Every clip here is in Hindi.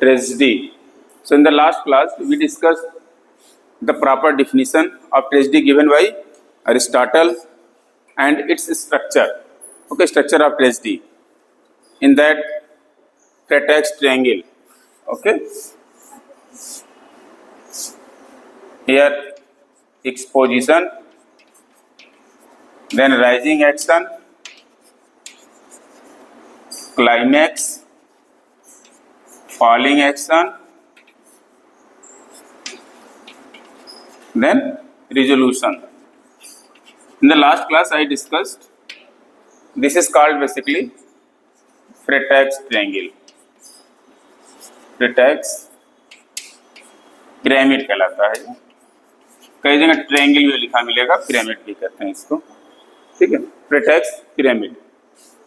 tragedy. So in the last class we discussed the proper definition of tragedy given by Aristotle and its structure. Okay, structure of tragedy. In that pretext triangle. Okay. Here exposition, then rising action, climax, falling action, then resolution. In the last class I discussed this is called basically pretext triangle. pretext pyramid कहलाता है। कई जगह ट्रायंगल भी लिखा मिलेगा, पिरामिड भी कहते हैं इसको। ठीक है, प्रेटेक्स्ट पिरामिड।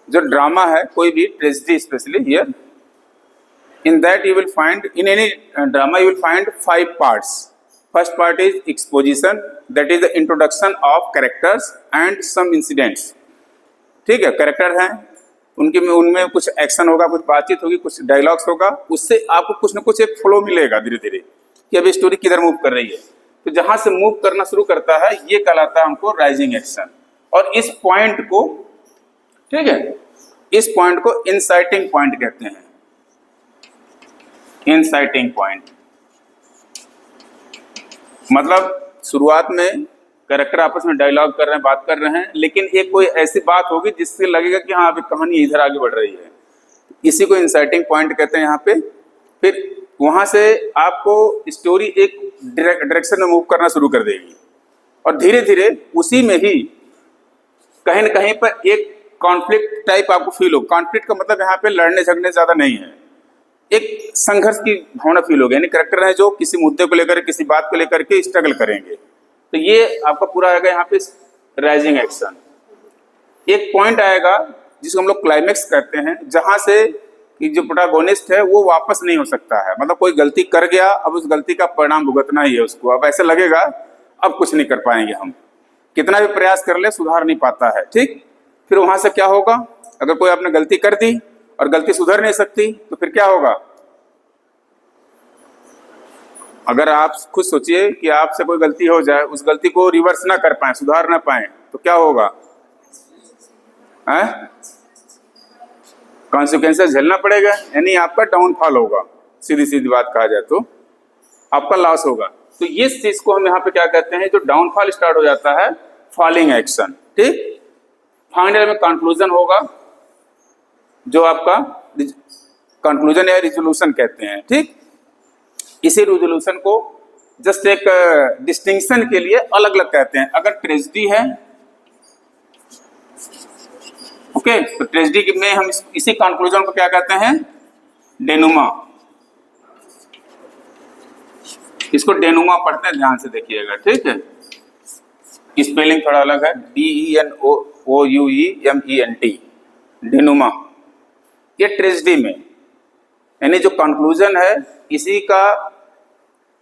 जो ड्रामा है, कोई भी tragedy specially here, in that you will find, in any drama you will find 5 parts. First part is exposition, that is the introduction of characters and some incidents. ठीक है, कैरेक्टर हैं, उनमें कुछ एक्शन होगा, कुछ बातचीत होगी, कुछ डायलॉग्स होगा, उससे आपको कुछ ना कुछ एक फ्लो मिलेगा धीरे धीरे कि अभी स्टोरी किधर मूव कर रही है। तो जहां से मूव करना शुरू करता है ये कहलाता है हमको राइजिंग एक्शन। और इस पॉइंट को, ठीक है, इस पॉइंट को इनसाइटिंग पॉइंट कहते हैं। इनसाइटिंग पॉइंट मतलब शुरुआत में कैरेक्टर आपस में डायलॉग कर रहे हैं, बात कर रहे हैं, लेकिन एक कोई ऐसी बात होगी जिससे लगेगा कि हाँ अभी कहानी इधर आगे बढ़ रही है। इसी को इंसाइटिंग पॉइंट कहते हैं यहाँ पे। फिर वहां से आपको स्टोरी एक डायरेक्शन में मूव करना शुरू कर देगी और धीरे धीरे उसी में ही कहीं न कहीं पर एक कॉन्फ्लिक्ट टाइप आपको फील हो। कॉन्फ्लिक्ट का मतलब यहाँ पे लड़ने झगड़ने ज्यादा नहीं है, एक संघर्ष की भावना फील होगी। यानी कैरेक्टर है जो किसी मुद्दे को लेकर, किसी बात को लेकर के स्ट्रगल करेंगे। तो ये आपका पूरा आएगा यहाँ पे राइजिंग एक्शन। एक पॉइंट आएगा जिसको हम लोग क्लाइमेक्स कहते हैं, जहां से कि जो प्रोटैगोनिस्ट है वो वापस नहीं हो सकता है। मतलब कोई गलती कर गया, अब उस गलती का परिणाम भुगतना ही है उसको। अब ऐसे लगेगा अब कुछ नहीं कर पाएंगे हम, कितना भी प्रयास कर ले सुधार नहीं पाता है। ठीक, फिर वहां से क्या होगा, अगर कोई आपने गलती कर दी और गलती सुधर नहीं सकती तो फिर क्या होगा। अगर आप खुद सोचिए कि आपसे कोई गलती हो जाए, उस गलती को रिवर्स ना कर पाए, सुधार ना पाए, तो क्या होगा, कॉन्सिक्वेंसेस झेलना पड़ेगा। यानी आपका डाउनफॉल होगा, सीधी सीधी बात कहा जाए तो आपका लॉस होगा। तो ये चीज को हम यहाँ पे क्या कहते हैं, जो डाउनफॉल स्टार्ट हो जाता है, फॉलिंग एक्शन। ठीक, फाइनल में कंक्लूजन होगा, जो आपका कंक्लूजन या रिजोल्यूशन कहते हैं। ठीक, इसी रिजोल्यूशन को जस्ट एक डिस्टिंक्शन के लिए अलग अलग कहते हैं। अगर ट्रेजेडी है, ओके, तो ट्रेजेडी में हम इसी कंक्लूजन को क्या कहते हैं, डेनुमा। इसको डेनुमा पढ़ते हैं, ध्यान से देखिएगा। ठीक है, स्पेलिंग थोड़ा अलग है, DENOUEMENT, डेनुमा। ये ट्रेजेडी में, यानी जो कंक्लूजन है, इसी का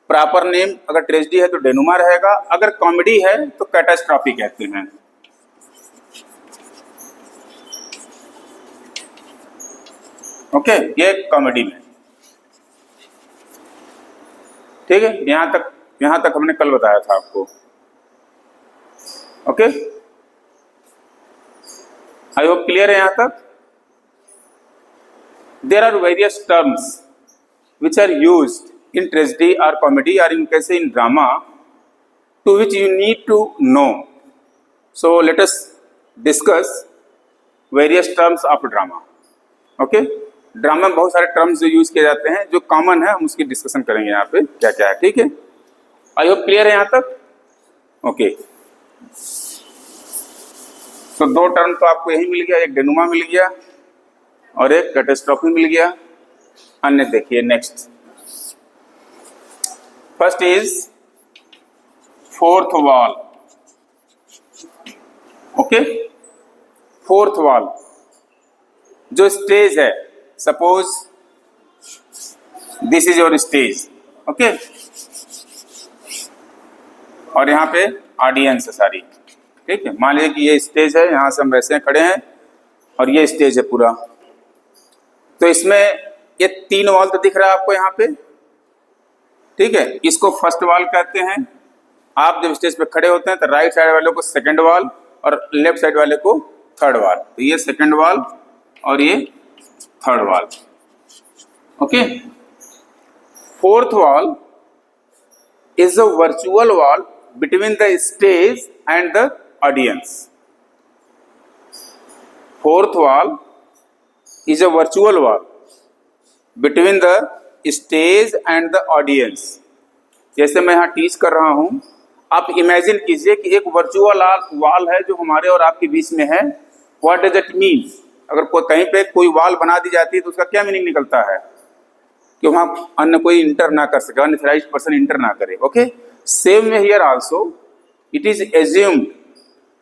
प्रॉपर नेम अगर ट्रेजेडी है तो डेनुमा रहेगा, अगर कॉमेडी है तो कैटास्ट्रॉफी कहते हैं। ओके, ये कॉमेडी में। ठीक है, यहां तक हमने कल बताया था आपको। ओके, आई होप क्लियर है यहां तक। There are various terms which are used in tragedy or comedy or in case in drama to which you need to know. So let us discuss various terms of drama. Okay, drama में बहुत सारे टर्म्स जो यूज किए जाते हैं, जो कॉमन है, हम उसकी डिस्कशन करेंगे यहाँ पे क्या क्या है। ठीक है, आई होप क्लियर है यहाँ तक। ओके, तो 2 टर्म तो आपको यही मिल गया, एक डेनुमा मिल गया और एक कैटास्ट्रॉफी मिल गया। अन्य देखिए next, first is fourth wall. Okay, fourth wall जो स्टेज है, suppose this is your stage. Okay, और यहाँ पे ऑडियंस है सारी। ठीक है, मान लीजिए कि ये स्टेज है, यहां से हम वैसे खड़े हैं और ये स्टेज है पूरा। तो इसमें ये 3 वॉल तो दिख रहा है आपको यहाँ पे, ठीक है। इसको फर्स्ट वॉल कहते हैं। आप जब स्टेज पे खड़े होते हैं तो राइट साइड वाले को सेकंड वॉल और लेफ्ट साइड वाले को थर्ड वॉल। तो ये सेकंड वॉल और ये third wall, okay. Fourth wall is a virtual wall between the stage and the audience. Fourth wall is a virtual wall between the stage and the audience. जैसे मैं यहाँ टीच कर रहा हूँ, आप इमेजिन कीजिए कि एक वर्चुअल वॉल है जो हमारे और आपके बीच में है। What does it mean? अगर कहीं पे कोई वॉल बना दी जाती है तो उसका क्या मीनिंग निकलता है कि वहां अन्य कोई इंटर ना कर सके, अनऑथराइज्ड पर्सन इंटर ना करे, okay. Same way here also it is assumed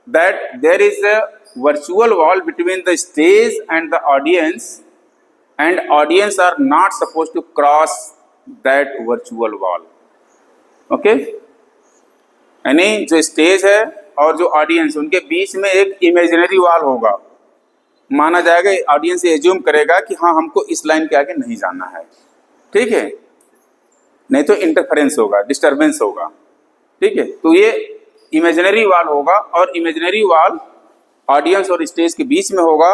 that there is a virtual wall between the stage and the audience and audience are not suppose to cross that virtual wall, okay. यानी जो स्टेज है और जो ऑडियंस उनके बीच में एक इमेजिनरी वॉल होगा। माना जाएगा, ऑडियंस एज्यूम करेगा कि हाँ हमको इस लाइन के आगे नहीं जाना है, ठीक है, नहीं तो इंटरफेरेंस होगा, डिस्टरबेंस होगा, ठीक है। तो ये इमेजिनरी वॉल होगा और इमेजिनरी वॉल ऑडियंस और स्टेज के बीच में होगा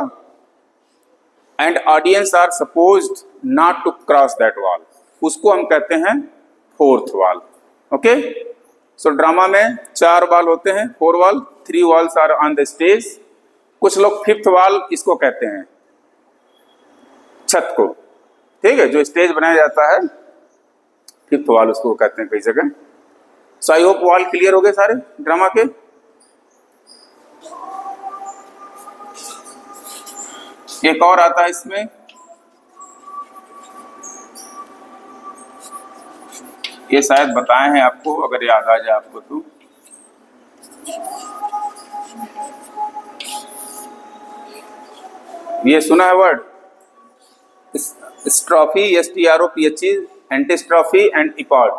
and audience are supposed not to cross that wall. उसको हम कहते हैं fourth wall, okay. So drama में 4 वॉल होते हैं, 4 wall, 3 walls are on the stage. कुछ लोग फिफ्थ वॉल इसको कहते हैं, छत को, ठीक है, जो स्टेज बनाया जाता है फिफ्थ वॉल उसको कहते हैं कई जगह। सो आई होप वॉल क्लियर हो गए सारे ड्रामा के। एक और आता है इसमें, ये शायद बताए हैं आपको, अगर याद आ जाए आपको तो। ये सुना है वर्ड स्ट्रॉफी, STROPHE, एंटीस्ट्रॉफी एंड इपॉड,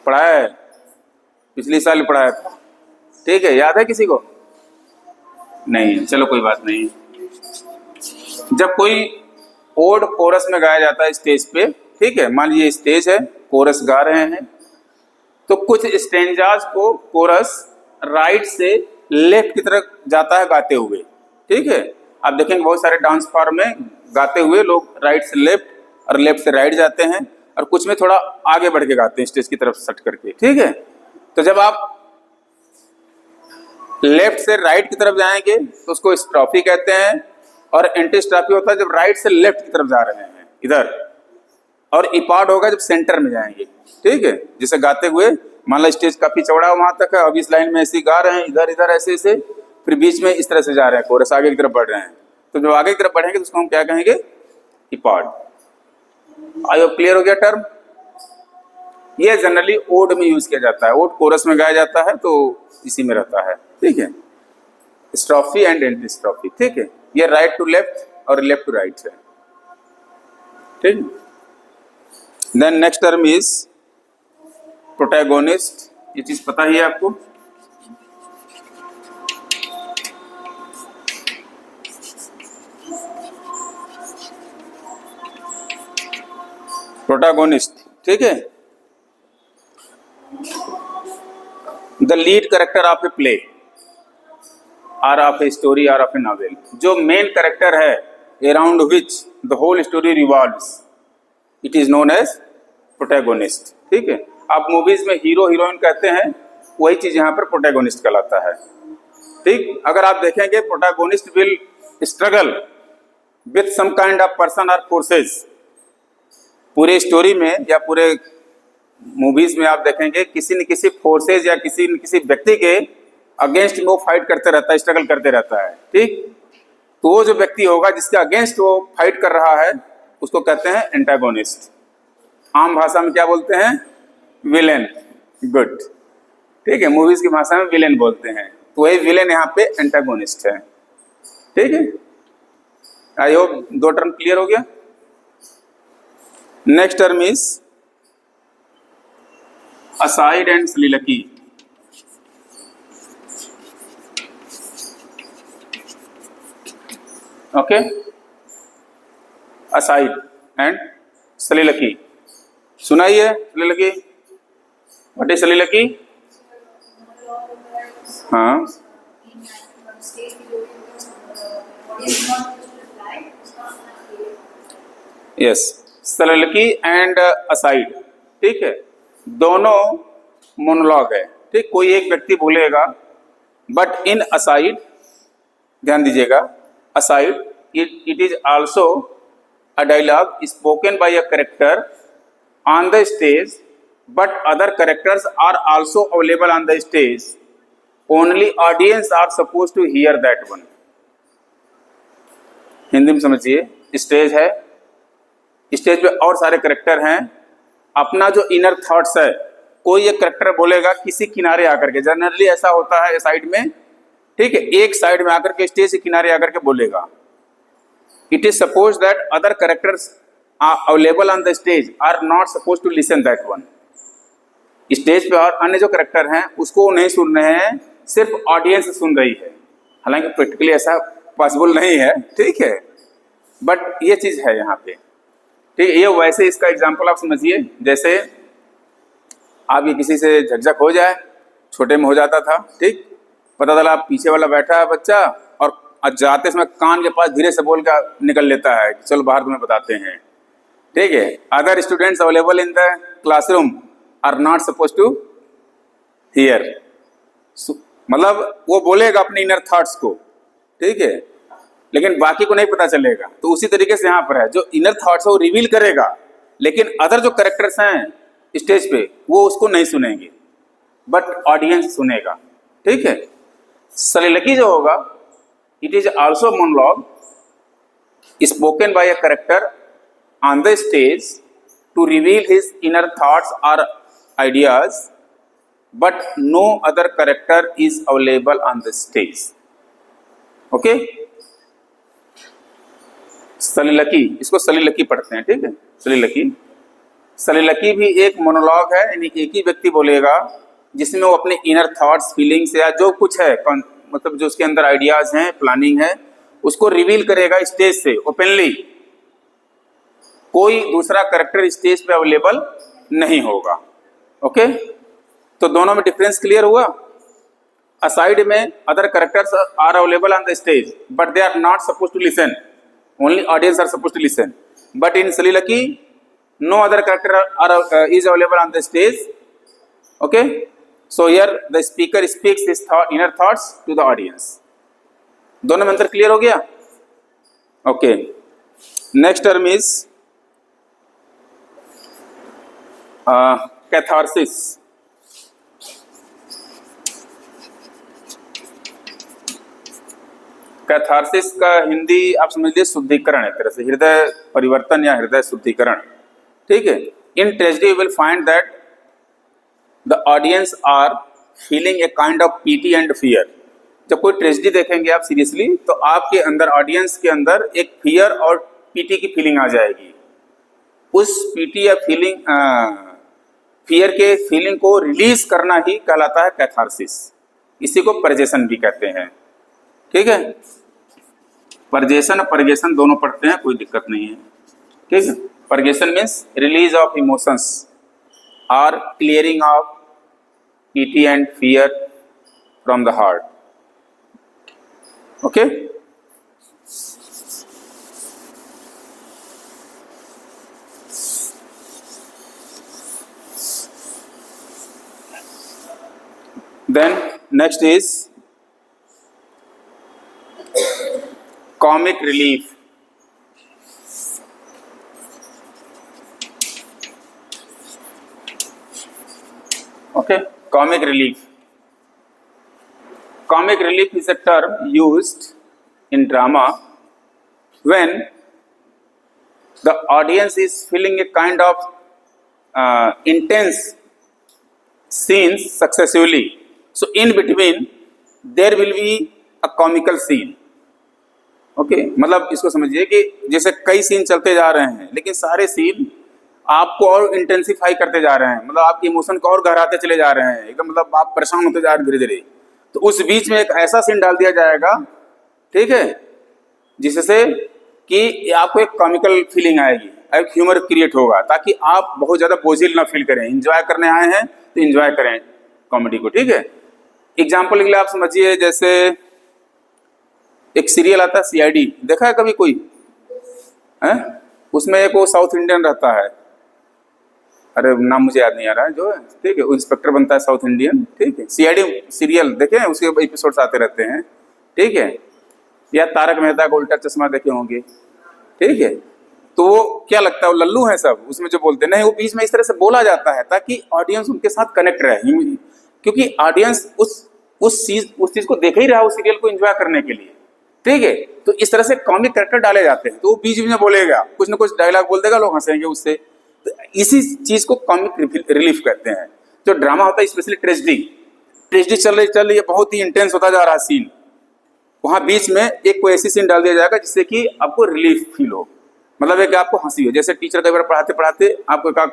पढ़ा है, पिछले साल पढ़ाया था, ठीक है। याद है किसी को? नहीं, चलो कोई बात नहीं। जब कोई ओड कोरस में गाया जाता है स्टेज पे, ठीक है, मान लीजिए स्टेज है, कोरस गा रहे हैं, तो कुछ स्टेंजाज को कोरस राइट से लेफ्ट की तरफ जाता है गाते हुए, ठीक है। आप देखेंगे बहुत सारे डांस फॉर्म में गाते हुए लोग राइट से लेफ्ट और लेफ्ट से राइट जाते हैं, और कुछ में थोड़ा आगे बढ़ के गाते हैं स्टेज की तरफ सट करके, ठीक है। तो जब आप लेफ्ट से राइट की तरफ जाएंगे तो उसको स्ट्रॉफी कहते हैं, और एंटी स्ट्रॉफी होता है जब राइट से लेफ्ट की तरफ जा रहे हैं इधर, और इपार्ट होगा जब सेंटर में जाएंगे, ठीक है। जैसे गाते हुए मान लो स्टेज काफी चौड़ा वहां तक है, अब इस लाइन में ऐसे गा रहे हैं, इधर इधर ऐसे ऐसे, फिर बीच में इस तरह से जा रहे हैं, कोरस आगे की तरफ बढ़ रहे हैं, तो जब आगे की तरफ बढ़ेंगे तो उसको हम क्या कहेंगे? इपार्ट। आई होप क्लियर हो गया टर्म। ये जनरली ओड में यूज किया जाता है, ओड कोरस में गाया जाता है तो इसी में रहता है, ठीक है। स्ट्रॉफी एंड एंटी स्ट्रॉफी, ठीक है। ये राइट टू लेफ्ट और लेफ्ट टू राइट है, ठीक। Then next term is protagonist. ये चीज पता ही है आपको। प्रोटैगोनिस्ट, ठीक है, the lead character of a play or of a story or of a novel. जो मेन कैरेक्टर है around which the whole story revolves, it is known as protagonist, ठीक है। आप मूवीज में हीरो हीरोइन कहते हैं, वही चीज यहाँ पर प्रोटैगोनिस्ट कहलाता है, ठीक। अगर आप देखेंगे protagonist will struggle with some kind of person और फोर्सेस। पूरे स्टोरी में या पूरे मूवीज में आप देखेंगे किसी न किसी फोर्सेज या किसी न किसी व्यक्ति के अगेंस्ट वो फाइट करते रहता है, स्ट्रगल करते रहता है, ठीक। तो वो जो व्यक्ति होगा जिसके अगेंस्ट वो फाइट कर रहा है उसको कहते हैं एंटागोनिस्ट। आम भाषा में क्या बोलते हैं? विलेन, गुड, ठीक है। मूवीज की भाषा में विलेन बोलते हैं, तो वही विलेन यहाँ पे एंटागोनिस्ट है, ठीक है। आई होप 2 टर्म क्लियर हो गया। Next term is aside and soliloquy. Okay, aside and soliloquy. सुना ही है सलिलकी? What is सलिलकी? हाँ, यस, सलिलकी एंड असाइड, ठीक है, दोनों मोनोलॉग है। ठीक, कोई एक व्यक्ति बोलेगा, बट इन असाइड, ध्यान दीजिएगा, aside it is also a dialogue spoken by a character on the stage, but other characters are also available on the stage, only audience are suppose to hear that one. Hindi में समझिए, स्टेज है, स्टेज पे और सारे कैरेक्टर हैं, अपना जो इनर थॉट्स है, कोई एक कैरेक्टर बोलेगा किसी किनारे आकर के, जनरली ऐसा होता है साइड में, ठीक है, एक साइड में आकर के स्टेज के किनारे आकर के बोलेगा। It is suppose that other characters are available on the stage are not suppose to listen that one. Stage पे और अन्य जो कैरेक्टर हैं उसको नहीं सुन रहे हैं, सिर्फ ऑडियंस सुन रही है। हालांकि प्रैक्टिकली ऐसा पॉसिबल नहीं है, ठीक है, बट ये चीज है यहाँ पे। ठीक है, ये वैसे इसका एग्जाम्पल आप समझिए, जैसे आप ये किसी से झकझक हो जाए, छोटे में हो जाता था, ठीक, पता चला पीछे वाला बैठा है बच्चा और जाते समय कान के पास धीरे से बोल कर निकल लेता है, चलो बाहर तुम्हें बताते हैं, ठीक है। Other students available in the classroom are not suppose to hear, मतलब वो बोलेगा अपने इनर थॉट्स को, ठीक है, लेकिन बाकी को नहीं पता चलेगा। तो उसी तरीके से यहाँ पर है, जो इनर थॉट्स है वो रिवील करेगा, लेकिन अदर जो कैरेक्टर्स हैं स्टेज पे वो उसको नहीं सुनेंगे, बट ऑडियंस सुनेगा, ठीक है। सलिलकी जो होगा, it is also monologue spoken by a character on the stage to reveal his inner thoughts और ideas, but no other character is available on the stage. Okay, soliloquy, इसको सलिलकी पढ़ते हैं, ठीक है, सलिलकी। सलिलकी भी एक मोनोलॉग है, यानी एक ही व्यक्ति बोलेगा जिसमें वो अपने इनर थॉट्स, फीलिंग्स या जो कुछ है, मतलब जो उसके अंदर आइडियाज हैं, प्लानिंग है, उसको रिवील करेगा स्टेज से ओपनली। कोई दूसरा कैरेक्टर स्टेज पे अवेलेबल नहीं होगा। ओके, तो दोनों में डिफरेंस क्लियर हुआ। असाइड में other characters are available on the stage, but they are not suppose to listen, only audience are supposed to listen, but in Salilaki no other character is available on the stage. Okay, so here the speaker speaks his inner thoughts to the audience. दोनों में अंतर क्लियर हो गया? Okay, next term is catharsis. Catharsis का हिंदी आप समझ लीजिए शुद्धिकरण, एक तरह से हृदय परिवर्तन या हृदय शुद्धिकरण, ठीक है। In tragedy you will find that the audience are feeling a kind of pity and fear. जब कोई ट्रेजेडी देखेंगे आप सीरियसली, तो आपके अंदर, ऑडियंस के अंदर एक फियर और पीटी की फीलिंग आ जाएगी। उस पीटी या फीलिंग, फियर के फीलिंग को रिलीज करना ही कहलाता है कैथारसिस। इसी को परजेशन भी कहते हैं, ठीक है। परजेशन और परगेशन दोनों पढ़ते हैं, कोई दिक्कत नहीं है, ठीक है। Purgation means release of emotions और clearing of pity and fear from the heart. Okay, then next is comic relief. Okay, comic relief. Comic relief is a term used in drama when the audience is feeling a kind of intense scenes successively. So in between there will be a comical scene. Okay, मतलब इसको समझिए कि जैसे कई सीन चलते जा रहे हैं, लेकिन सारे सीन आपको और इंटेंसिफाई करते जा रहे हैं, मतलब आपके इमोशन को और गहराते चले जा रहे हैं, एकदम मतलब आप परेशान होते जा रहे हैं धीरे धीरे। तो उस बीच में एक ऐसा सीन डाल दिया जाएगा, ठीक है, जिससे कि आपको एक कॉमिकल फीलिंग आएगी, एक ह्यूमर क्रिएट होगा, ताकि आप बहुत ज्यादा बोझिल ना फील करें। एंजॉय करने आए हैं तो एंजॉय करें कॉमेडी को, ठीक है। एग्जाम्पल के लिए आप समझिए, जैसे एक सीरियल आता है सीआईडी, देखा है कभी कोई है? उसमें एक वो साउथ इंडियन रहता है, अरे नाम मुझे याद नहीं आ रहा है, जो है ठीक है, वो इंस्पेक्टर बनता है साउथ इंडियन, ठीक है। सीआईडी सीरियल देखे हैं, उसके एपिसोड्स आते रहते हैं, ठीक है। या तारक मेहता का उल्टा चश्मा देखे होंगे, ठीक है। तो वो क्या लगता है, वो लल्लू है सब उसमें जो बोलते हैं, नहीं वो बीच में इस तरह से बोला जाता है ताकि ऑडियंस उनके साथ कनेक्ट रहे, क्योंकि ऑडियंस उस चीज को देख ही रहा है, उस सीरियल को एंजॉय करने के लिए, ठीक है। तो इस तरह से कॉमिक कैरेक्टर डाले जाते हैं, तो वो बीच में बोलेगा, कुछ ना कुछ डायलॉग बोल देगा, लोग हंसेंगे उससे। तो इसी चीज को कॉमिक रिलीफ कहते हैं। जो ड्रामा होता है, स्पेशली ट्रेजेडी चल रही है, बहुत ही इंटेंस होता जा रहा है सीन, वहां बीच में एक कोई ऐसी सीन डाल दिया जाएगा जिससे कि आपको रिलीफ फील हो, मतलब एक आपको हंसी हो। जैसे टीचर कई बार पढ़ाते पढ़ाते आपको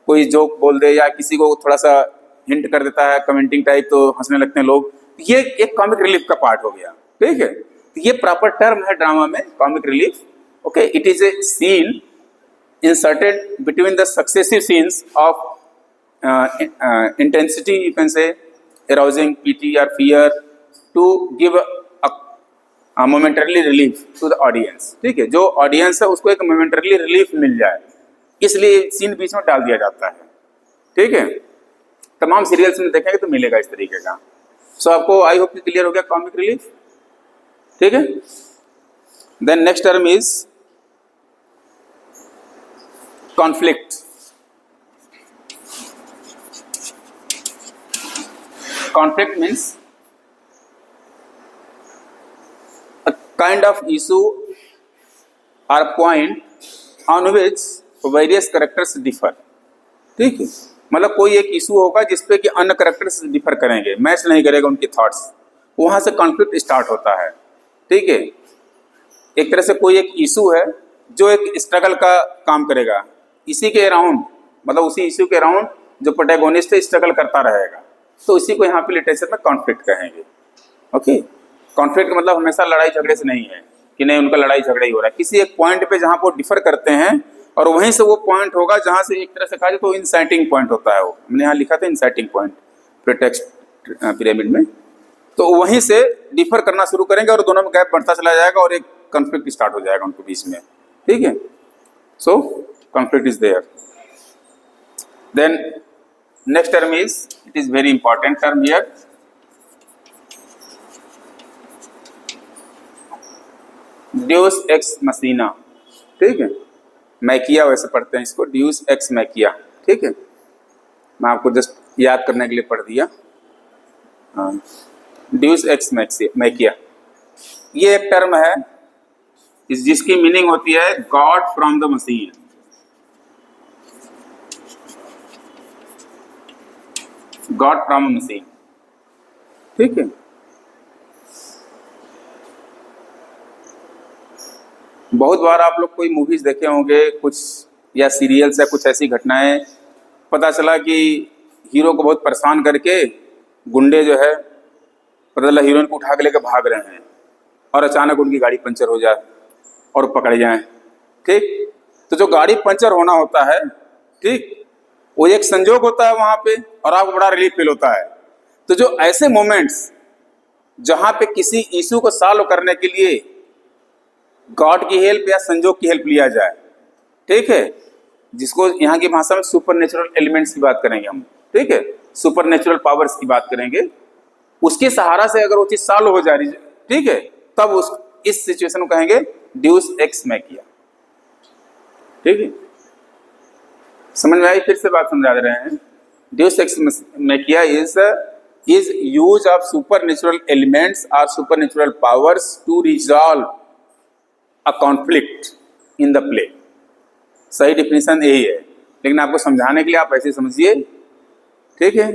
कोई जोक बोल दे, या किसी को थोड़ा सा हिंट कर देता है कमेंटिंग टाइप, तो हंसने लगते हैं लोग, ये एक कॉमिक रिलीफ का पार्ट हो गया, ठीक है। तो ये प्रॉपर टर्म है ड्रामा में, comic relief, okay. It is a scene inserted between the successive scenes of intensity, you can say arousing pity or fear, to give a momentarily relief to the audience, ठीक है। जो ऑडियंस है उसको एक momentarily relief मिल जाए, इसलिए सीन बीच में डाल दिया जाता है, ठीक है। तमाम सीरियल्स में देखेंगे तो मिलेगा इस तरीके का। सो आपको आई होप क्लियर हो गया कॉमिक रिलीफ, ठीक है। Then next term is conflict. Conflict means a kind of issue or point on which various characters differ, ठीक है। मतलब कोई एक इशू होगा जिसपे कि अन्य कैरेक्टर्स डिफर करेंगे, मैच नहीं करेगा उनके थॉट्स, वहां से कॉन्फ्लिक्ट स्टार्ट होता है, ठीक है। एक तरह से कोई एक इशू है जो एक स्ट्रगल का काम करेगा, इसी के अराउंड, मतलब उसी इश्यू के अराउंड जो प्रोटैगोनिस्ट है स्ट्रगल करता रहेगा, तो इसी को यहाँ पे लिटरेचर में कॉन्फ्लिक्ट कहेंगे, ओके। कॉन्फ्लिक्ट का मतलब हमेशा लड़ाई झगड़े से नहीं है कि नहीं उनका लड़ाई झगड़ा ही हो रहा है, किसी एक पॉइंट पे जहाँ वो डिफर करते हैं, और वहीं से वो पॉइंट होगा जहाँ से एक तरह से कहा जाए तो इंसाइटिंग पॉइंट होता है, वो हमने यहाँ लिखा था इंसाइटिंग पॉइंट प्रीटेक्स्ट पिरामिड में। तो वहीं से डिफर करना शुरू करेंगे और दोनों में गैप बढ़ता चला जाएगा और एक कॉन्फ्लिक्ट स्टार्ट हो जाएगा उनके बीच में, ठीक है। सो conflict is there. Then next term is, it is very important term here, deus ex machina, ठीक है। मैकिया वैसे पढ़ते हैं इसको, deus ex machina, ठीक है। मैं आपको जस्ट याद करने के लिए पढ़ दिया, deus ex machina। ये एक टर्म है जिसकी मीनिंग होती है God from the machine, God from machine, ठीक है। बहुत बार आप लोग कोई मूवीज देखे होंगे कुछ, या सीरियल्स या कुछ ऐसी घटनाएं, पता चला कि हीरो को बहुत परेशान करके गुंडे जो है पता चला हीरोइन को उठा के लेकर भाग रहे हैं, और अचानक उनकी गाड़ी पंचर हो जाए और पकड़े जाएं, ठीक। तो जो गाड़ी पंचर होना होता है, ठीक, वो एक संजोग होता है वहां पे, और आपको बड़ा रिलीफ फील होता है। तो जो ऐसे मोमेंट्स जहां पे किसी इशू को सॉल्व करने के लिए गॉड की हेल्प या संजोग की हेल्प लिया जाए, ठीक है, जिसको यहाँ की भाषा में सुपर नेचुरल एलिमेंट्स की बात करेंगे हम, ठीक है, सुपर नेचुरल पावर्स की बात करेंगे, उसके सहारा से अगर वो चीज सॉल्व हो जा रही है, ठीक है, तब इस सिचुएशन को कहेंगे ड्यूस एक्स मैकिया, ठीक है। समझ में आई? फिर से बात समझा दे रहे हैं। ड्यूस एक्स मैकिया is use of super natural elements और super natural powers to resolve a conflict in the play. सही डिफिनेशन यही है, लेकिन आपको समझाने के लिए आप ऐसे समझिए, ठीक है,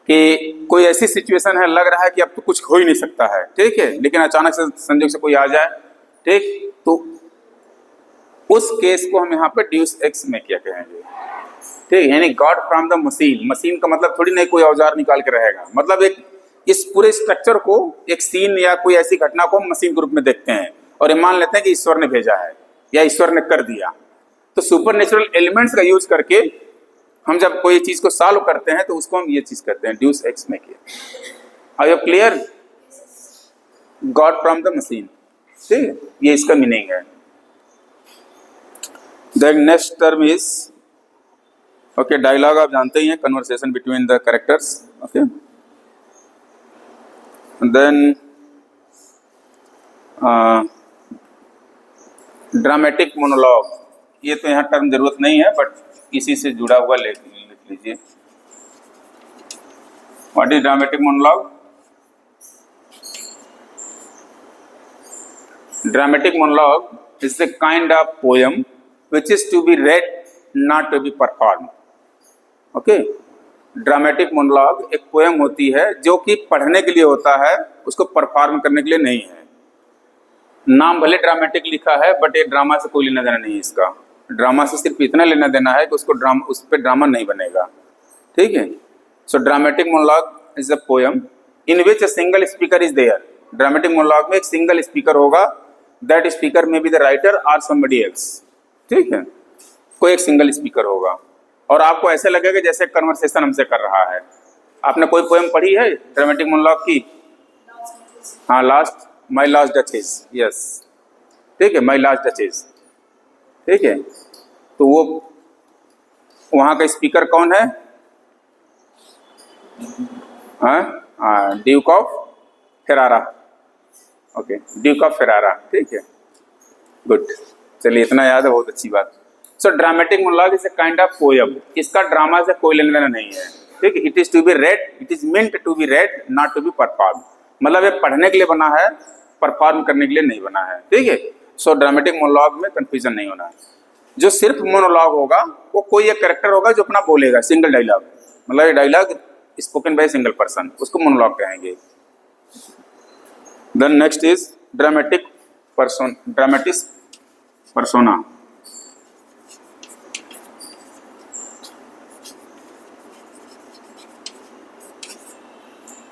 कि कोई ऐसी सिचुएशन है, लग रहा है कि अब तो कुछ हो ही नहीं सकता है, ठीक है, लेकिन अचानक से संजोग से कोई आ जाए, ठीक, तो उस केस को हम यहाँ पे ड्यूस एक्स मैकिया कहेंगे, ठीक, यानी God from the machine. Machine का मतलब थोड़ी नहीं कोई औजार निकाल के रहेगा, मतलब एक इस पूरे स्ट्रक्चर को, एक सीन या कोई ऐसी घटना को हम मशीन के रूप में देखते हैं, और ये मान लेते हैं कि ईश्वर ने भेजा है या ईश्वर ने कर दिया। तो सुपर नेचुरल एलिमेंट्स का यूज करके हम जब कोई चीज को सॉल्व करते हैं तो उसको हम ये चीज करते हैं, ड्यूस एक्स में किया। Are you clear? God from the machine, ठीक है, ये इसका मीनिंग है। The next term is okay, dialogue आप जानते ही हैं, conversation between the characters. Okay, then dramatic monologue, ये तो यहाँ टर्म जरूरत नहीं है बट इसी से जुड़ा हुआ लिख लीजिए। What is dramatic monologue? Dramatic monologue is the kind of poem which is to be read not to be perform. Okay, dramatic monologue एक पोएम होती है जो कि पढ़ने के लिए होता है, उसको परफॉर्म करने के लिए नहीं है। नाम भले ड्रामेटिक लिखा है बट ये ड्रामा से कोई लेना देना नहीं है इसका। ड्रामा से सिर्फ इतना लेना देना है कि उसको उस पर ड्रामा नहीं बनेगा, ठीक है। So dramatic monologue is a poem in which a single speaker is there. Dramatic monologue में एक सिंगल स्पीकर होगा, that speaker may be the writer और समबडी एल्स, ठीक है, कोई एक सिंगल स्पीकर होगा और आपको ऐसे लगेगा जैसे कन्वर्सेशन हमसे कर रहा है। आपने कोई पोएम पढ़ी है ड्रामेटिक मोनोलॉग की? हाँ, last my last duchess, yes, ठीक है, माई लास्ट डचेस, ठीक है। तो वो वहां का स्पीकर कौन है? Duke of Ferrara. Okay, Duke of Ferrara, ठीक है, गुड, चलिए इतना याद है, बहुत अच्छी बात। So dramatic monologue is a kind of poem, इसका ड्रामा से कोई लेना देना नहीं है, ठीक है। It is to be read, it is meant to be read not to be perform, मतलब ये पढ़ने के लिए बना है, परफॉर्म करने के लिए नहीं बना है, ठीक है। सो ड्रामेटिक मोनोलॉग में कंफ्यूजन नहीं होना है। जो सिर्फ मोनोलॉग होगा वो कोई एक कैरेक्टर होगा जो अपना बोलेगा, सिंगल डायलॉग, मतलब ये dialogue spoken by single person, उसको मोनोलॉग कहेंगे। Then next is dramatic persona.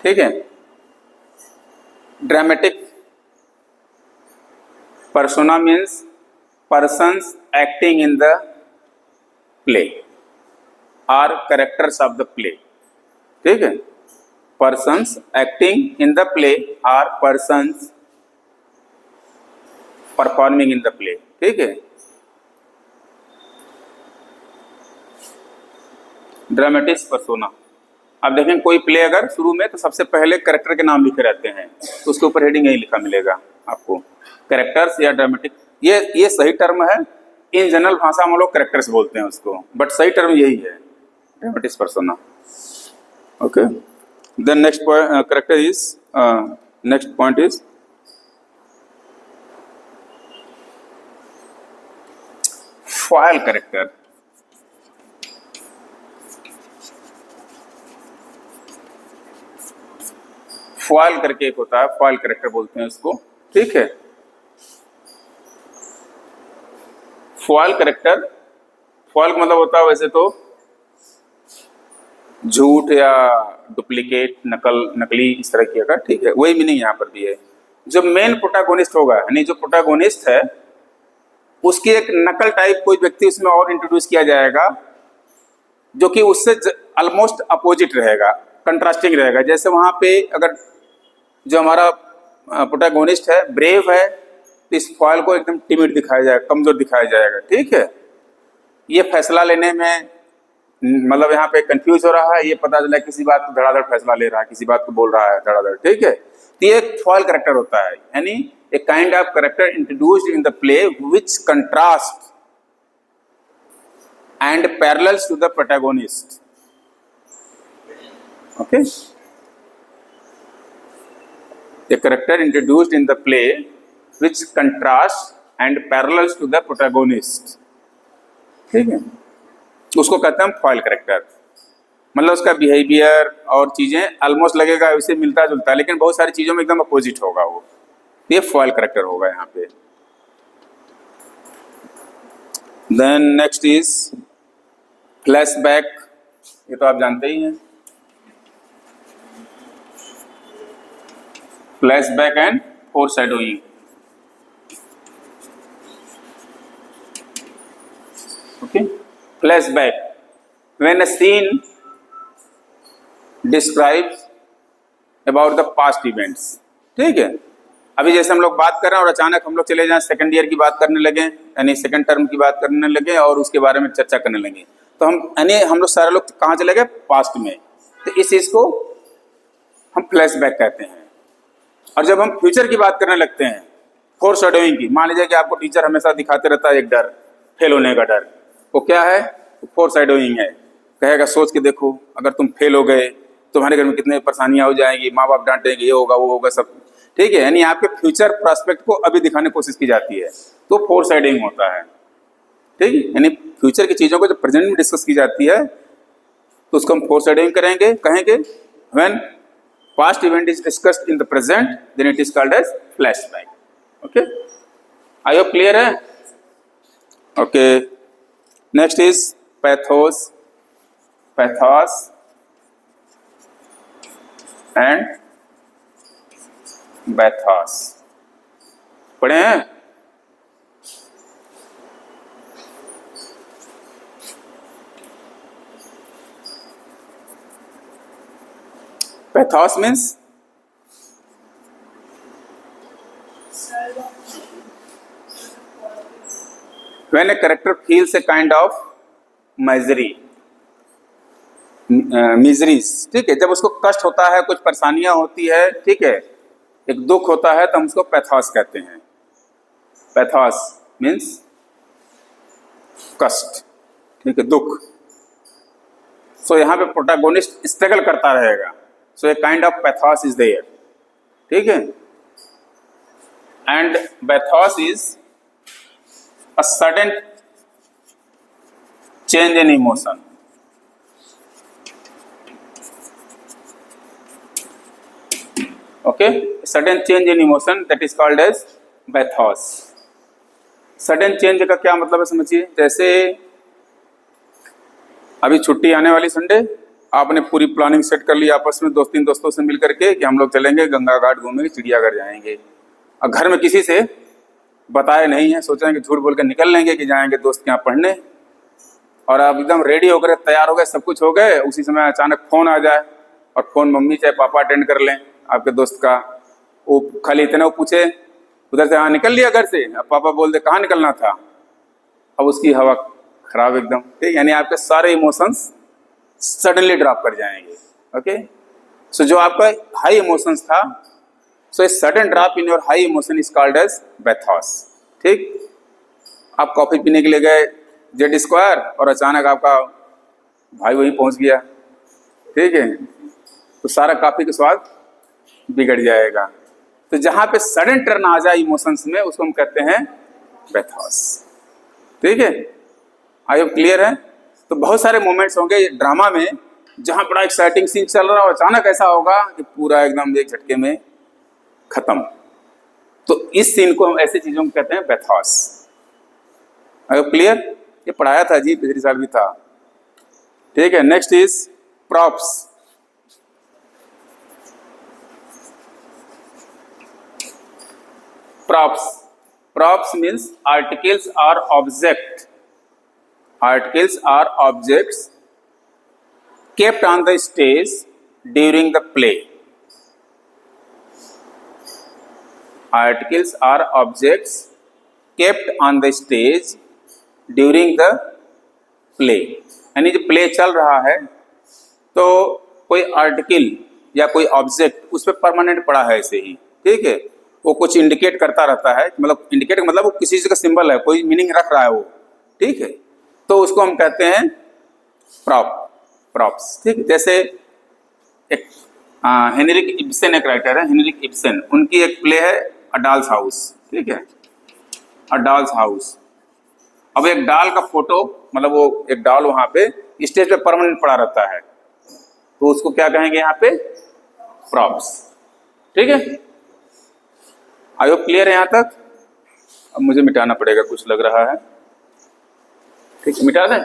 ठीक है, dramatic persona means persons acting in the play or characters of the play, ठीक है, persons acting in the play or persons performing in the play, ठीक है। ड्रामेटिक पर्सोना, अब देखें कोई प्ले अगर शुरू में तो सबसे पहले कैरेक्टर के नाम लिखे रहते हैं, तो उसके ऊपर हेडिंग यही लिखा मिलेगा आपको, कैरेक्टर्स या ड्रामेटिक। ये सही टर्म है, इन जनरल भाषा में लोग कैरेक्टर्स बोलते हैं उसको, बट सही टर्म यही है, dramatic persona. Okay, then next character is next point is foil character. Foil करके एक होता है, फॉयल कैरेक्टर बोलते हैं उसको, ठीक है। फॉयल कैरेक्टर, फॉयल का मतलब होता है वैसे तो झूठ या डुप्लीकेट, नकली इस तरह की, ठीक है, वही मीनिंग यहाँ पर भी है। जो मेन प्रोटैगोनिस्ट होगा, यानी जो प्रोटैगोनिस्ट है उसकी एक नकल टाइप कोई व्यक्ति उसमें और इंट्रोड्यूस किया जाएगा जो कि उससे ऑलमोस्ट अपोजिट रहेगा, कंट्रास्टिंग रहेगा। जैसे वहां पे अगर जो हमारा प्रोटैगोनिस्ट है ब्रेव है तो इस फॉयल को एकदम टिमिड दिखाया जाएगा, कमजोर दिखाया जाएगा, ठीक है। ये फैसला लेने में मतलब यहाँ पे कंफ्यूज हो रहा है, ये पता चला किसी बात को धड़ाधड़ फैसला ले रहा है, किसी बात को बोल रहा है धड़ाधड़, ठीक है। तो ये एक फॉयल कैरेक्टर होता है, यानी a kind of character introduced in the play which contrast and parallels to the protagonist. Okay, a character introduced in the play which contrasts and parallels to the protagonist, ठीक है, उसको कहते हैं फॉयल कैरेक्टर। मतलब उसका बिहेवियर और चीजें ऑलमोस्ट लगेगा उससे मिलता जुलता है, लेकिन बहुत सारी चीजों में एकदम अपोजिट होगा वो, ये फॉयल कैरेक्टर होगा यहाँ पे। देन नेक्स्ट इज फ्लैशबैक, ये तो आप जानते ही हैं, flashback and foreshadowing. flashback when a scene describes about the past events। ठीक है, अभी जैसे हम लोग बात कर रहे हैं और अचानक हम लोग चले जाएं सेकंड ईयर की बात करने लगे, यानी सेकंड टर्म की बात करने लगे और उसके बारे में चर्चा करने लगे, तो हम लोग सारे लोग कहाँ चले गए, पास्ट में। तो इस चीज को हम फ्लैशबैक कहते हैं। और जब हम फ्यूचर की बात करने लगते हैं, फोर शेडोइंग की, मान लीजिए कि आपको टीचर हमेशा दिखाते रहता है एक डर, फेल होने का डर, वो क्या है, फोर शेडोइंग है। कहेगा सोच के देखो, अगर तुम फेल हो गए तुम्हारे घर में कितने परेशानियां हो जाएंगी, माँ बाप डांटेंगे, ये होगा वो होगा सब। ठीक है, यानी आपके फ्यूचर प्रोस्पेक्ट को अभी दिखाने की कोशिश की जाती है, तो फोर शेडोइंग होता है। ठीक है, यानी फ्यूचर की चीजों को जब प्रेजेंट में डिस्कस की जाती है तो उसको हम फोर शेडोइंग कहेंगे। When past event is discussed in the present, then it is called as flashback। okay, I hope clear है। okay, next is pathos and bathos। पढ़े हैं? Pathos means when a character feels a kind of miseries। ठीक है, जब उसको कष्ट होता है, कुछ परेशानियां होती है, ठीक है, एक दुख होता है, तो हम उसको पैथोस कहते हैं। पैथोस मीन्स कष्ट, ठीक है, दुख। सो यहाँ पे प्रोटैगोनिस्ट स्ट्रगल करता रहेगा, so a kind of pathos is there. ठीक है, and pathos is a sudden change in emotion. Okay, sudden change in emotion, that is called as pathos. Sudden change का क्या मतलब है समझिए। जैसे अभी छुट्टी आने वाली संडे, आपने पूरी प्लानिंग सेट कर ली आपस में तीन दोस्तों से मिल करके कि हम लोग चलेंगे गंगा घाट घूमेंगे, चिड़ियाघर जाएंगे। और घर में किसी से बताए नहीं है, सोचेंगे झूठ बोल कर निकल लेंगे कि जाएंगे दोस्त के यहाँ पढ़ने, और आप एकदम रेडी होकर तैयार हो गए, सब कुछ हो गए, उसी समय अचानक फोन आ जाए, और फोन मम्मी चाहे पापा अटेंड कर लें आपके दोस्त का। वो खाली इतना वो पूछे उधर से, हाँ निकल लिया घर से, अब पापा बोल दे कहाँ निकलना था, अब उसकी हवा खराब एकदम। ठीक, यानी आपके सारे इमोशंस सडनली ड्रॉप कर जाएंगे। ओके, सो जो आपका हाई इमोशंस था, so a sudden drop in your high emotion is called as pathos. ठीक, आप कॉफी पीने के लिए गए जेड स्क्वायर, और अचानक आपका भाई वहीं पहुंच गया, ठीक है, तो सारा कॉफी का स्वाद बिगड़ जाएगा। तो जहां पे सडन टर्न आ जाए इमोशंस में, उसको हम कहते हैं पैथोस। ठीक है, आई होप क्लियर है। तो बहुत सारे मोमेंट्स होंगे ड्रामा में जहां बड़ा एक्साइटिंग सीन चल रहा हो, अचानक ऐसा होगा कि पूरा एकदम एक झटके में खत्म। तो इस सीन को हम ऐसी चीजों को कहते हैं पैथोस। I hope clear. ये पढ़ाया था जी, पिछले साल भी था। ठीक है, next is props. Props means articles or objects kept on the stage during the play। Articles or objects kept on the stage during the play। यानी जब प्ले चल रहा है तो कोई आर्टिकल या कोई ऑब्जेक्ट उस पर परमानेंट पड़ा है ऐसे ही। ठीक है, वो कुछ इंडिकेट करता रहता है, मतलब इंडिकेट मतलब वो किसी चीज का सिंबल है, कोई मीनिंग रख रहा है वो। ठीक है, तो उसको हम कहते हैं प्रॉप्स। ठीक है, जैसे एक हेनरिक इब्सन एक राइटर है, हेनरिक इब्सन, उनकी एक प्ले है अ डॉल्स हाउस। ठीक है, अ डॉल्स हाउस। अब एक डॉल का फोटो, मतलब वो एक डॉल वहां पे स्टेज पे परमानेंट पड़ा रहता है, तो उसको क्या कहेंगे यहाँ पे, प्रॉप्स। ठीक है, आई होप क्लियर है यहाँ तक। अब मुझे मिटाना पड़ेगा, कुछ लग रहा है। ठीक है, मिटा दें।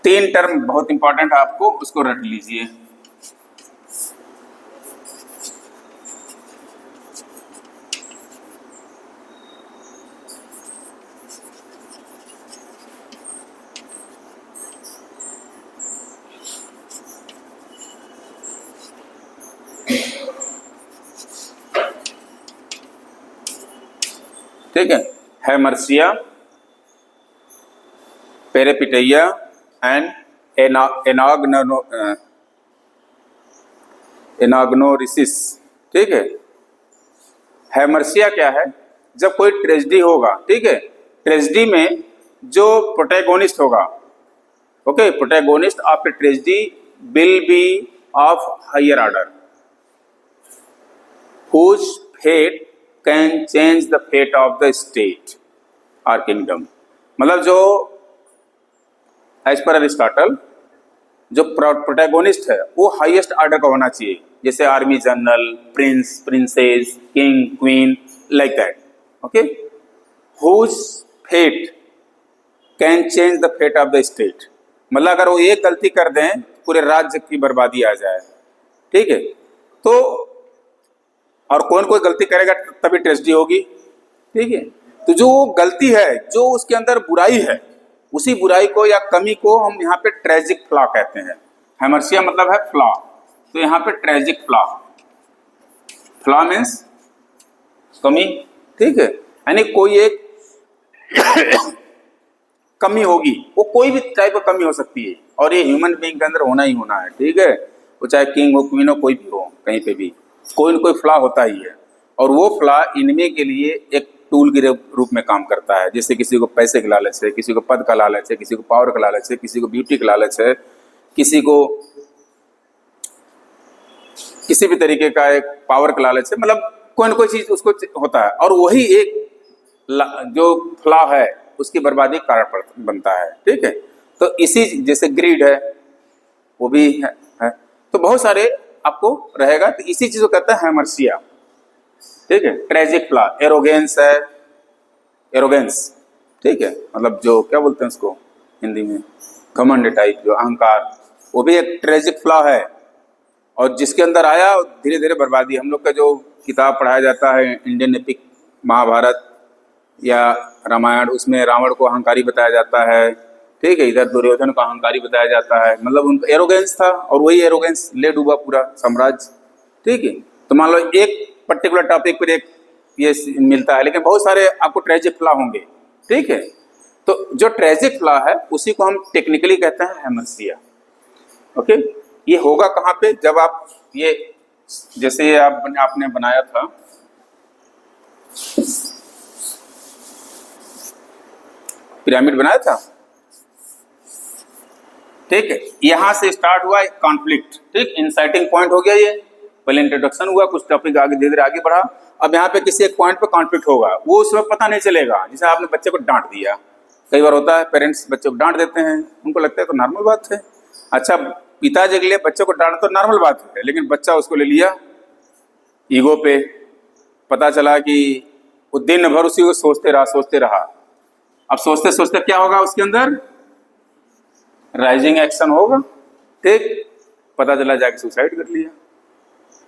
तीन टर्म बहुत इंपॉर्टेंट है, आपको उसको रट लीजिए। ठीक है, हैमर्सिया, पेरिपेटेइया एंड एनाग्नोरिसिस। ठीक है, हैमर्सिया क्या है? जब कोई ट्रेजेडी होगा, ठीक है, ट्रेजेडी में जो प्रोटैगोनिस्ट होगा, okay, protagonist of a tragedy will be of higher order whose fate can change the fate of the state or kingdom। मतलब जो एज पर अरिस्टोटल जो प्रोटैगोनिस्ट है वो हाईएस्ट ऑर्डर का होना चाहिए, जैसे army general, Prince, princess, king, queen, like that. Okay, whose fate can change the fate of the state, मतलब अगर वो एक गलती कर दें पूरे राज्य की बर्बादी आ जाए। ठीक है, तो और कौन कोई गलती करेगा तभी ट्रेजेडी होगी। ठीक है, तो जो गलती है, जो उसके अंदर बुराई है, उसी बुराई को या कमी को हम यहाँ पे ट्रेजिक फ्लॉ कहते हैं। हैमर्सिया मतलब है फ्लॉ, तो यहाँ पे ट्रेजिक फ्लॉ, फ्लॉ मीन्स कमी। ठीक है, यानी कोई एक कमी होगी, वो कोई भी टाइप की कमी हो सकती है, और ये ह्यूमन बीइंग के अंदर होना ही होना है। ठीक है, वो चाहे किंग हो, क्वीन हो, कोई भी हो, कहीं पे भी कोई न कोई फ्लॉ होता ही है, और वो फ्लॉ इनमें के लिए एक टूल के रूप में काम करता है। जैसे किसी को पैसे का लालच है, किसी को पद का लालच है, किसी को पावर का लालच है, किसी को ब्यूटी का लालच है, किसी को किसी भी तरीके का एक पावर का लालच है, मतलब कोई न कोई चीज उसको होता है, और वही एक जो फ्लॉ है उसकी बर्बादी का कारण बनता है। ठीक है, तो इसी जैसे ग्रीड है वो भी है। तो बहुत सारे आपको रहेगा, तो इसी चीज को कहते हैं हैमर्सिया। ठीक है, ट्रेजिक फ्लॉ, एरोगेंस है, एरोगेंस। ठीक है, मतलब जो क्या बोलते हैं उसको हिंदी में, घमंड टाइप, जो अहंकार, वो भी एक ट्रेजिक फ्लॉ है, और जिसके अंदर आया धीरे धीरे बर्बादी। हम लोग का जो किताब पढ़ाया जाता है इंडियन एपिक, महाभारत या रामायण, उसमें रावण को अहंकारी बताया जाता है। ठीक है, इधर दुर्योधन को अहंकारी बताया जाता है, मतलब उनका एरोगेंस था, और वही एरोगेंस ले डूबा पूरा साम्राज्य। ठीक है, तो मान लो एक पर्टिकुलर टॉपिक पर एक ये मिलता है, लेकिन बहुत सारे आपको ट्रेजिक फ्लॉ होंगे। ठीक है, तो जो ट्रेजिक फ्लॉ है उसी को हम टेक्निकली कहते हैं हैमर्सिया। ओके, ये होगा कहाँ पे? जब आप ये जैसे आपने बनाया था पिरामिड बनाया था, ठीक है, यहां से स्टार्ट हुआ एक कॉन्फ्लिक्ट। ठीक, इंसाइटिंग पॉइंट हो गया, ये पहले इंट्रोडक्शन हुआ, कुछ टॉपिक आगे धीरे धीरे आगे बढ़ा। अब यहाँ पे किसी एक पॉइंट पे कॉन्फ्लिक्ट होगा, वो उस वक्त पता नहीं चलेगा। जैसे आपने बच्चे को डांट दिया, कई बार होता है पेरेंट्स बच्चे को डांट देते हैं, उनको लगता है तो नॉर्मल बात है। अच्छा, पिताजी के लिए बच्चे को डांट तो नॉर्मल बात है, लेकिन बच्चा उसको ले लिया ईगो पे। पता चला कि वो दिन भर उसी को सोचते रहा। अब सोचते सोचते क्या होगा, उसके अंदर राइजिंग एक्शन होगा। ठीक, पता चला जाके सुसाइड कर लिया,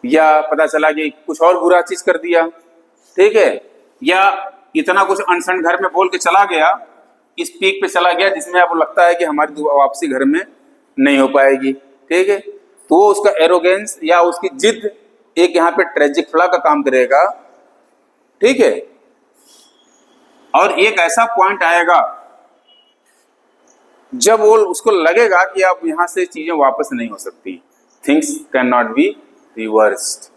या पता चला कि कुछ और बुरा चीज कर दिया। ठीक है, या इतना कुछ अनसन घर में बोल के चला गया, इस पीक पे चला गया जिसमें आपको लगता है कि हमारी वापसी घर में नहीं हो पाएगी। ठीक है, तो वो उसका एरोगेंस या उसकी जिद एक यहाँ पे ट्रेजिक फ्लॉ का काम करेगा। ठीक है, और एक ऐसा पॉइंट आएगा जब वो उसको लगेगा कि अब यहां से चीजें वापस नहीं हो सकती, things can not be reversed.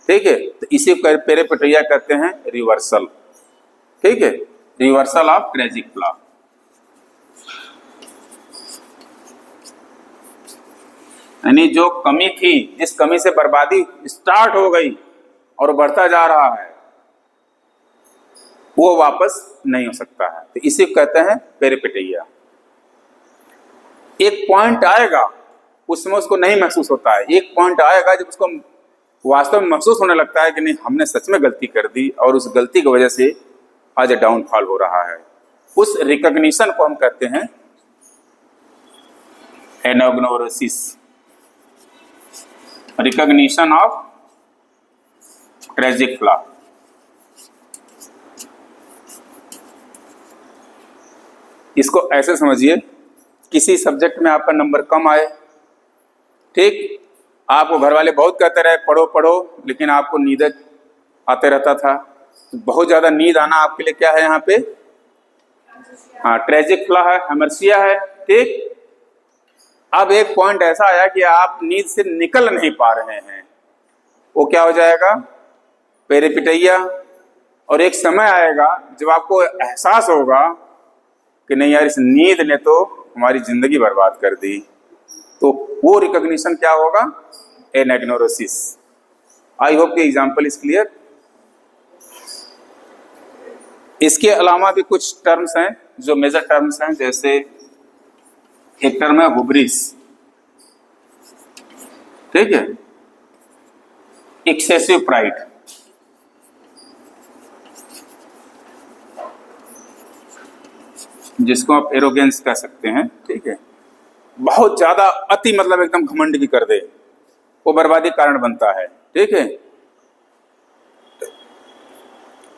ठीक है, तो इसी को पेरिपेटेइया कहते हैं रिवर्सल। ठीक है, रिवर्सल ऑफ ट्रेजिक फ्लॉ। यानी जो कमी थी, जिस कमी से बर्बादी स्टार्ट हो गई और बढ़ता जा रहा है, वो वापस नहीं हो सकता है, तो इसी को कहते हैं पेरिपेटेइया। एक पॉइंट आएगा उसमें उसको नहीं महसूस होता है, एक पॉइंट आएगा जब उसको वास्तव में महसूस होने लगता है कि नहीं, हमने सच में गलती कर दी और उस गलती की वजह से आज डाउनफॉल हो रहा है। उस रिकॉग्निशन को हम कहते हैं एनाग्नोरोसिस, रिकॉग्निशन ऑफ ट्रेजिक फ्लॉ। इसको ऐसे समझिए, किसी सब्जेक्ट में आपका नंबर कम आए, ठीक, आपको घर वाले बहुत कहते रहे पढ़ो पढ़ो, लेकिन आपको नींद आते रहता था। तो बहुत ज़्यादा नींद आना आपके लिए क्या है यहाँ पे? हाँ, ट्रेजिक फ्लॉ है, हेमर्सिया है, ठीक। अब एक पॉइंट ऐसा आया कि आप नींद से निकल नहीं पा रहे हैं, वो क्या हो जाएगा? पेरिपिटैया। और एक समय आएगा जब आपको एहसास होगा कि नहीं यार, इस नींद ने तो हमारी जिंदगी बर्बाद कर दी। तो वो रिकॉग्निशन क्या होगा? एनाग्नोरोसिस। आई होप कि एग्जाम्पल इज क्लियर। इसके अलावा भी कुछ टर्म्स हैं जो मेजर टर्म्स हैं, जैसे एक टर्म है हुब्रिस, ठीक है, एक्सेसिव प्राइड, जिसको आप एरोगेंस कह सकते हैं, ठीक है। बहुत ज्यादा अति मतलब एकदम घमंड भी कर दे, वो बर्बादी का कारण बनता है, ठीक है।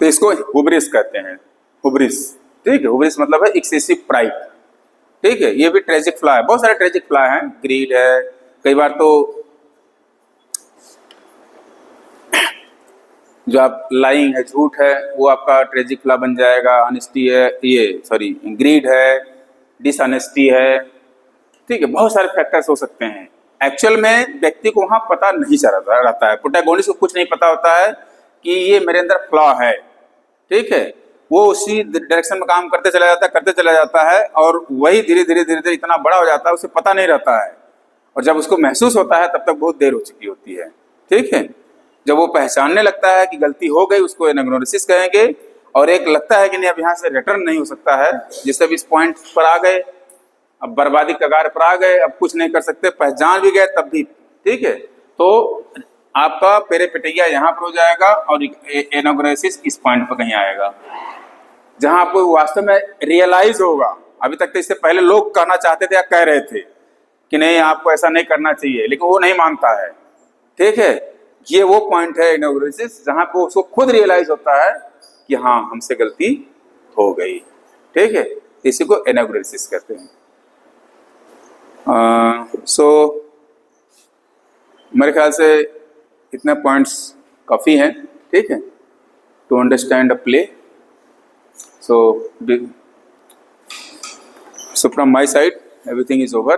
तो इसको हुब्रिस कहते हैं, हुब्रिस, ठीक है। हुब्रिस मतलब है एक्सेसिव प्राइड, ठीक है। ये भी ट्रेजिक फ्लॉ है, बहुत सारे ट्रेजिक फ्लॉ हैं। ग्रीड है, कई बार तो जो आप लाइंग है, झूठ है, वो आपका ट्रेजिक फ्लॉ बन जाएगा। ऑनेस्टी है, ये सॉरी ग्रीड है, डिसऑनेस्टी है, ठीक है। बहुत सारे फैक्टर्स हो सकते हैं। एक्चुअल में व्यक्ति को वहां पता नहीं चलता रहता है, प्रोटैगोनिस्ट को कुछ नहीं पता होता है कि ये मेरे अंदर फ्लॉ है, ठीक है। वो उसी डायरेक्शन में काम करते चला जाता है, करते चला जाता है, और वही धीरे धीरे धीरे धीरे इतना बड़ा हो जाता है, उसे पता नहीं रहता है। और जब उसको महसूस होता है तब तक बहुत देर हो चुकी होती है, ठीक है। जब वो पहचानने लगता है कि गलती हो गई, उसको एनाग्नोसिस कहेंगे। और एक लगता है कि नहीं अब यहाँ से रिटर्न नहीं हो सकता है, जिससे भी इस पॉइंट पर आ गए, अब बर्बादी कगार पर आ गए, अब कुछ नहीं कर सकते, पहचान भी गए तब भी, ठीक है। तो आपका पेरिपेटैया यहाँ पर हो जाएगा और एनाग्नोसिस इस पॉइंट पर कहीं आएगा, जहां आपको वास्तव में रियलाइज होगा। अभी तक तो इससे पहले लोग कहना चाहते थे या कह रहे थे कि नहीं आपको ऐसा नहीं करना चाहिए, लेकिन वो नहीं मानता है, ठीक है। ये वो पॉइंट है एनाग्नोसिस, जहां पे उसको खुद रियलाइज होता है कि हाँ हमसे गलती हो गई, ठीक है। इसी को एनाग्नोसिस कहते हैं। सो मेरे ख्याल से इतने पॉइंट्स काफ़ी हैं, ठीक है, to understand a play. So from my side, everything is over.